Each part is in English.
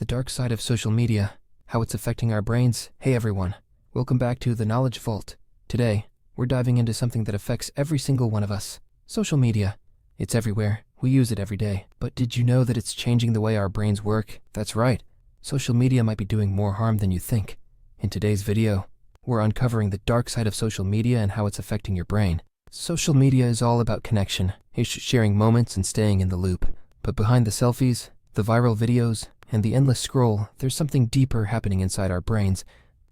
dark side of social media, how it's affecting our brains. Hey everyone, welcome back to the Knowledge Vault. Today, we're diving into something that affects every single one of us. Social media. It's everywhere. We use it every day. But did you know that it's changing the way our brains work? That's right. Social media might be doing more harm than you think. In today's video, we're uncovering the dark side of social media and how it's affecting your brain. Social media is all about connection. It's sharing moments and staying in the loop. But behind the selfies, the viral videos, and the endless scroll, there's something deeper happening inside our brains,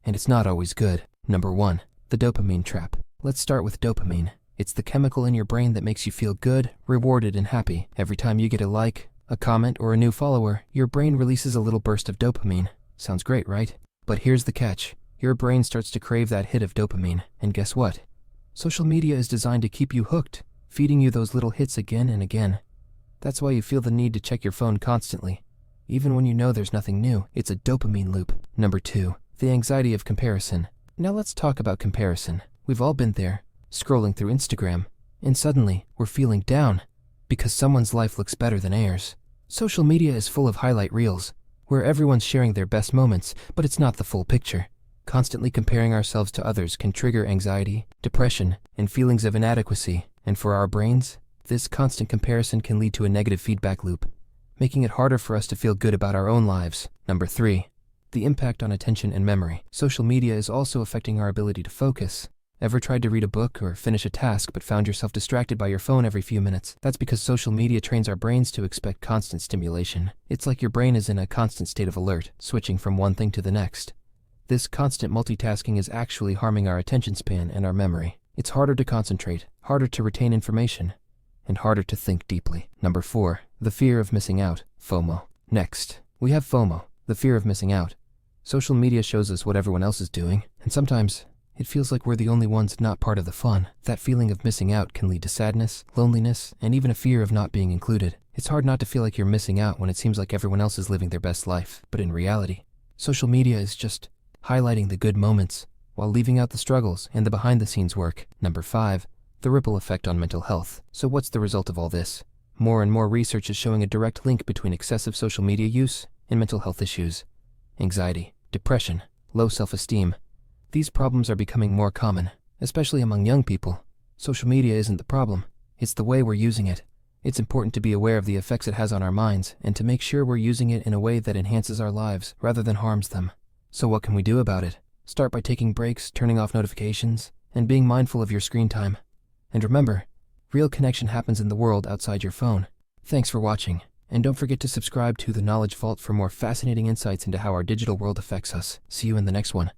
and it's not always good. Number 1, the dopamine trap. Let's start with dopamine. It's the chemical in your brain that makes you feel good, rewarded, and happy. Every time you get a like, a comment, or a new follower, your brain releases a little burst of dopamine. Sounds great, right? But here's the catch. Your brain starts to crave that hit of dopamine, and guess what? Social media is designed to keep you hooked, feeding you those little hits again and again. That's why you feel the need to check your phone constantly. Even when you know there's nothing new, it's a dopamine loop. Number 2, the anxiety of comparison. Now let's talk about comparison. We've all been there, scrolling through Instagram, and suddenly we're feeling down because someone's life looks better than ours. Social media is full of highlight reels, where everyone's sharing their best moments, but it's not the full picture. Constantly comparing ourselves to others can trigger anxiety, depression, and feelings of inadequacy. And for our brains, this constant comparison can lead to a negative feedback loop, making it harder for us to feel good about our own lives. Number 3, the impact on attention and memory. Social media is also affecting our ability to focus. Ever tried to read a book or finish a task but found yourself distracted by your phone every few minutes? That's because social media trains our brains to expect constant stimulation. It's like your brain is in a constant state of alert, switching from one thing to the next. This constant multitasking is actually harming our attention span and our memory. It's harder to concentrate, harder to retain information, and harder to think deeply. Number 4, the fear of missing out, FOMO. Next, we have FOMO, the fear of missing out. Social media shows us what everyone else is doing, and sometimes it feels like we're the only ones not part of the fun. That feeling of missing out can lead to sadness, loneliness, and even a fear of not being included. It's hard not to feel like you're missing out when it seems like everyone else is living their best life. But in reality, social media is just highlighting the good moments while leaving out the struggles and the behind-the-scenes work. Number 5, the ripple effect on mental health. So what's the result of all this? More and more research is showing a direct link between excessive social media use and mental health issues. Anxiety, depression, low self-esteem. These problems are becoming more common, especially among young people. Social media isn't the problem, it's the way we're using it. It's important to be aware of the effects it has on our minds and to make sure we're using it in a way that enhances our lives rather than harms them. So what can we do about it? Start by taking breaks, turning off notifications, and being mindful of your screen time. And remember, real connection happens in the world outside your phone. Thanks for watching, and don't forget to subscribe to the Knowledge Vault for more fascinating insights into how our digital world affects us. See you in the next one.